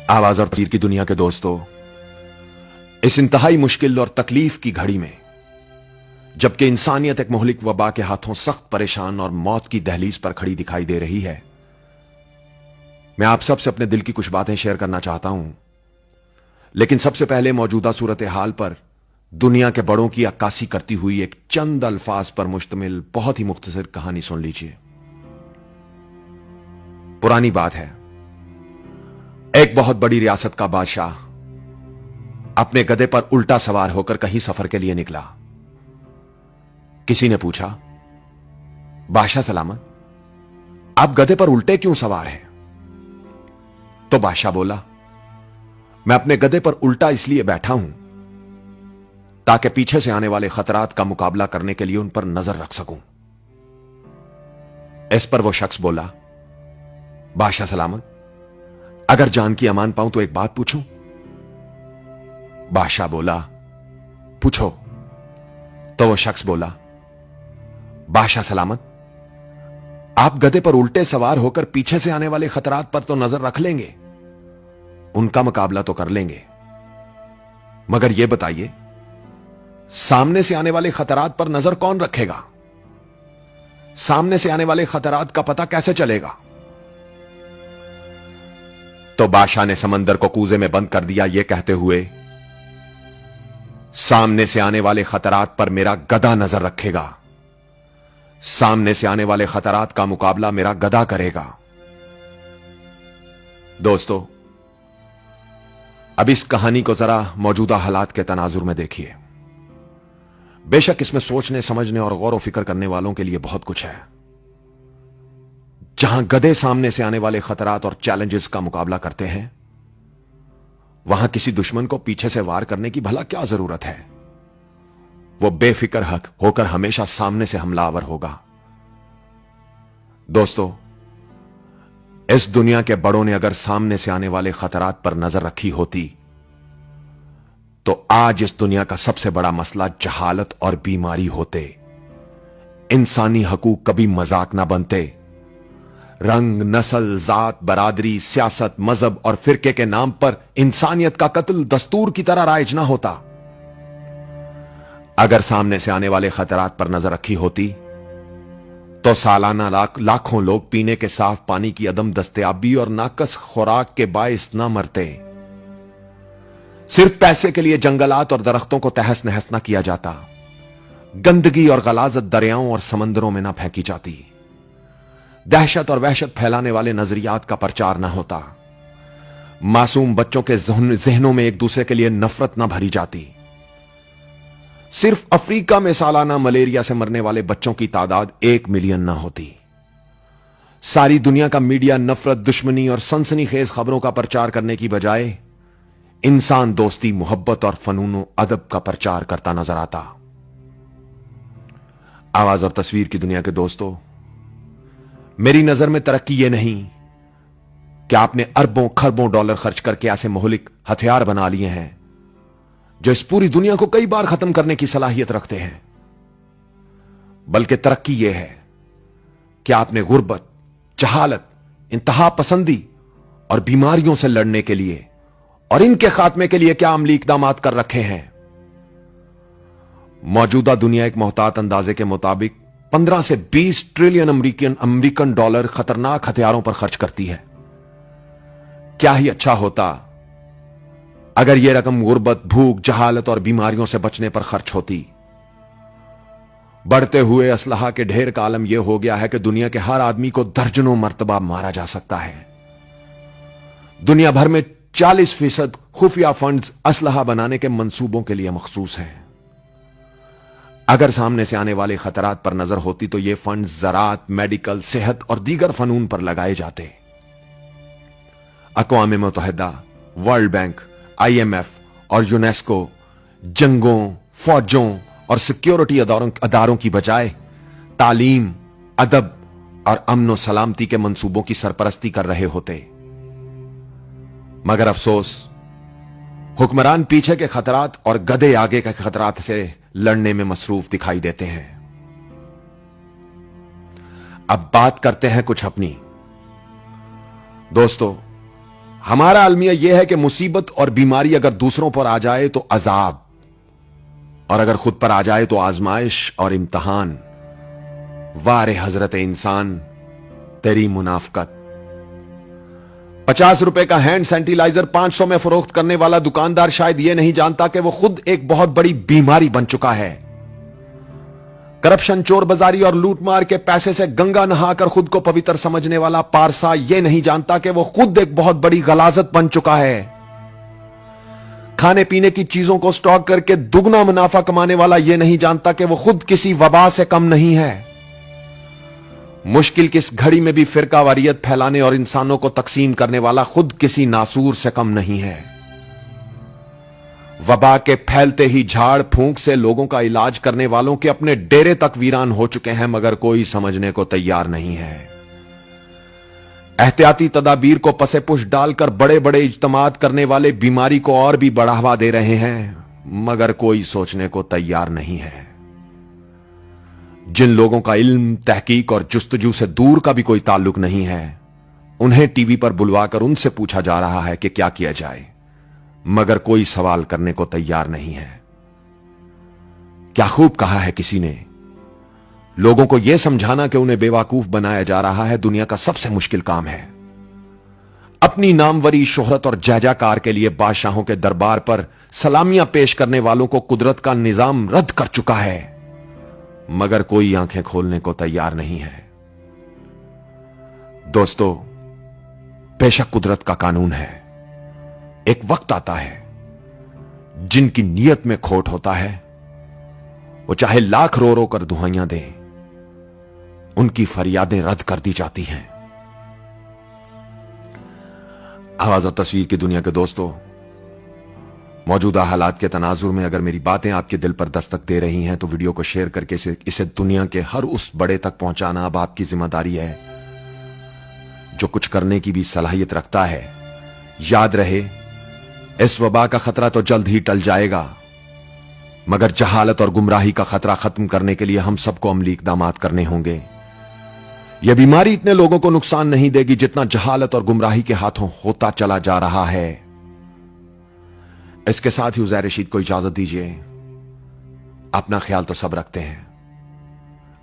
आवाज और तस्वीर की दुनिया के दोस्तों, इस इंतहाई मुश्किल और तकलीफ की घड़ी में जबकि इंसानियत एक मुहलिक वबा के हाथों सख्त परेशान और मौत की दहलीज पर खड़ी दिखाई दे रही है, मैं आप सबसे अपने दिल की कुछ बातें शेयर करना चाहता हूं। लेकिन सबसे पहले मौजूदा सूरत हाल पर दुनिया के बड़ों की अक्कासी करती हुई एक चंद अल्फाज पर मुश्तमिल बहुत ही मुख्तसर कहानी सुन लीजिए। पुरानी बात है, एक बहुत बड़ी रियासत का बादशाह अपने गधे पर उल्टा सवार होकर कहीं सफर के लिए निकला। किसी ने पूछा, बादशाह सलामत, आप गधे पर उल्टे क्यों सवार हैं? तो बादशाह बोला, मैं अपने गधे पर उल्टा इसलिए बैठा हूं ताकि पीछे से आने वाले खतरात का मुकाबला करने के लिए उन पर नजर रख सकूं। इस पर वो शख्स बोला, बादशाह सलामत, अगर जान की अमान पाऊं तो एक बात पूछूं? बादशाह बोला, पूछो। तो वो शख्स बोला, बादशाह सलामत, आप गधे पर उल्टे सवार होकर पीछे से आने वाले खतरात पर तो नजर रख लेंगे, उनका मुकाबला तो कर लेंगे, मगर यह बताइए, सामने से आने वाले खतरात पर नजर कौन रखेगा? सामने से आने वाले खतरात का पता कैसे चलेगा? तो बादशाह ने समंदर को कूजे में बंद कर दिया, यह कहते हुए, सामने से आने वाले खतरात पर मेरा गधा नजर रखेगा, सामने से आने वाले खतरात का मुकाबला मेरा गधा करेगा। दोस्तों, अब इस कहानी को जरा मौजूदा हालात के तनाजुर में देखिए। बेशक इसमें सोचने समझने और गौर व फिक्र करने वालों के लिए बहुत कुछ है। जहां गधे सामने से आने वाले खतरात और चैलेंजेस का मुकाबला करते हैं, वहां किसी दुश्मन को पीछे से वार करने की भला क्या जरूरत है? वो बेफिक्र हक होकर हमेशा सामने से हमलावर होगा। दोस्तों, इस दुनिया के बड़ों ने अगर सामने से आने वाले खतरात पर नजर रखी होती तो आज इस दुनिया का सबसे बड़ा मसला जहालत और बीमारी होते। इंसानी हकूक कभी मजाक ना बनते। रंग, नस्ल, जात, बरादरी, सियासत, मजहब और फिरके के नाम पर इंसानियत का कत्ल दस्तूर की तरह राइज ना होता। अगर सामने से आने वाले खतरात पर नजर रखी होती तो सालाना लाखों लोग पीने के साफ पानी की अदम दस्तयाबी और नाकस खुराक के बाइस ना मरते। सिर्फ पैसे के लिए जंगलात और दरख्तों को तहस नहस ना किया जाता। गंदगी और गलाजत दरियाओं और समंदरों में ना फेंकी जाती। दहशत और वहशत फैलाने वाले नजरियात का प्रचार ना होता। मासूम बच्चों के जहनों में एक दूसरे के लिए नफरत ना भरी जाती। सिर्फ अफ्रीका में सालाना मलेरिया से मरने वाले बच्चों की तादाद 1 मिलियन ना होती। सारी दुनिया का मीडिया नफरत, दुश्मनी और सनसनीखेज खबरों का प्रचार करने की बजाय इंसान दोस्ती, मोहब्बत और फनून अदब का प्रचार करता नजर आता। आवाज और तस्वीर की दुनिया के दोस्तों, मेरी नजर में तरक्की यह नहीं कि आपने अरबों खरबों डॉलर खर्च करके ऐसे मुहलिक हथियार बना लिए हैं जो इस पूरी दुनिया को कई बार खत्म करने की सलाहियत रखते हैं। बल्कि तरक्की यह है कि आपने गुर्बत, जहालत, इंतहा पसंदी और बीमारियों से लड़ने के लिए और इनके खात्मे के लिए क्या अमली इकदामात कर रखे हैं। मौजूदा दुनिया एक मोहतात अंदाजे के मुताबिक 15 से 20 ट्रिलियन अमेरिकन डॉलर खतरनाक हथियारों पर खर्च करती है। क्या ही अच्छा होता अगर यह रकम गुर्बत, भूख, जहालत और बीमारियों से बचने पर खर्च होती। बढ़ते हुए असलहा के ढेर का आलम यह हो गया है कि दुनिया के हर आदमी को दर्जनों मर्तबा मारा जा सकता है। दुनिया भर में 40% खुफिया फंड्स असलहा बनाने के मंसूबों के लिए मखसूस हैं। अगर सामने से आने वाले खतरात पर नजर होती तो ये फंड्स ज़राअत, मेडिकल, सेहत और दीगर फनून पर लगाए जाते। अक़वाम मुत्तहिदा, वर्ल्ड बैंक, IMF और यूनेस्को जंगों, फौजों और सिक्योरिटी अदारों की बजाय तालीम, अदब और अमन व सलामती के मंसूबों की सरपरस्ती कर रहे होते। मगर अफसोस, हुक्मरान पीछे के खतरात और गधे आगे के खतरात से लड़ने में मसरूफ दिखाई देते हैं। अब बात करते हैं कुछ अपनी। दोस्तों, हमारा अलमिया यह है कि मुसीबत और बीमारी अगर दूसरों पर आ जाए तो अजाब, और अगर खुद पर आ जाए तो आजमाइश और इम्तहान। वारे हजरत इंसान तेरी मुनाफकत। 50 रुपए का हैंड सैनिटाइजर 500 में फरोख्त करने वाला दुकानदार शायद यह नहीं जानता कि वो खुद एक बहुत बड़ी बीमारी बन चुका है। करप्शन, चोर बाजारी और लूट मार के पैसे से गंगा नहाकर खुद को पवित्र समझने वाला पारसा यह नहीं जानता कि वो खुद एक बहुत बड़ी गलाजत बन चुका है। खाने पीने की चीजों को स्टॉक करके दुगना मुनाफा कमाने वाला यह नहीं जानता कि वो खुद किसी वबा से कम नहीं है। मुश्किल की इस घड़ी में भी फिरकावारियत फैलाने और इंसानों को तकसीम करने वाला खुद किसी नासूर से कम नहीं है। वबा के फैलते ही झाड़ फूंक से लोगों का इलाज करने वालों के अपने डेरे तक वीरान हो चुके हैं, मगर कोई समझने को तैयार नहीं है। एहतियाती तदाबीर को पसे पुश डालकर बड़े बड़े इज्तमात करने वाले बीमारी को और भी बढ़ावा दे रहे हैं, मगर कोई सोचने को तैयार नहीं है। जिन लोगों का इल्म, तहकीक और जुस्तजू से दूर का भी कोई ताल्लुक नहीं है, उन्हें टीवी पर बुलवाकर उनसे पूछा जा रहा है कि क्या किया जाए, मगर कोई सवाल करने को तैयार नहीं है। क्या खूब कहा है किसी ने, लोगों को यह समझाना कि उन्हें बेवकूफ बनाया जा रहा है दुनिया का सबसे मुश्किल काम है। अपनी नामवरी, शोहरत और जयजयकार के लिए बादशाहों के दरबार पर सलामियां पेश करने वालों को कुदरत का निजाम रद्द कर चुका है, मगर कोई आंखें खोलने को तैयार नहीं है। दोस्तों, बेशक कुदरत का कानून है, एक वक्त आता है जिनकी नीयत में खोट होता है, वो चाहे लाख रो रो कर दुहाइयां दें, उनकी फरियादें रद्द कर दी जाती हैं। आवाज और तस्वीर की दुनिया के दोस्तों, मौजूदा हालात के तनाजुर में अगर मेरी बातें आपके दिल पर दस्तक दे रही हैं तो वीडियो को शेयर करके इसे दुनिया के हर उस बड़े तक पहुंचाना अब आपकी जिम्मेदारी है जो कुछ करने की भी सलाहियत रखता है। याद रहे, इस वबा का खतरा तो जल्द ही टल जाएगा, मगर जहालत और गुमराही का खतरा खत्म करने के लिए हम सबको अमली इकदामात करने होंगे। यह बीमारी इतने लोगों को नुकसान नहीं देगी जितना जहालत और गुमराही के हाथों होता चला जा रहा है। इसके साथ ही उज़ैर रशीद को इजाजत दीजिए। अपना ख्याल तो सब रखते हैं,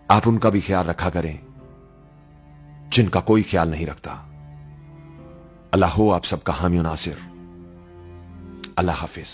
आप उनका भी ख्याल रखा करें जिनका कोई ख्याल नहीं रखता। अल्लाह हो आप सबका हामी नासिर। अल्लाह हाफिज।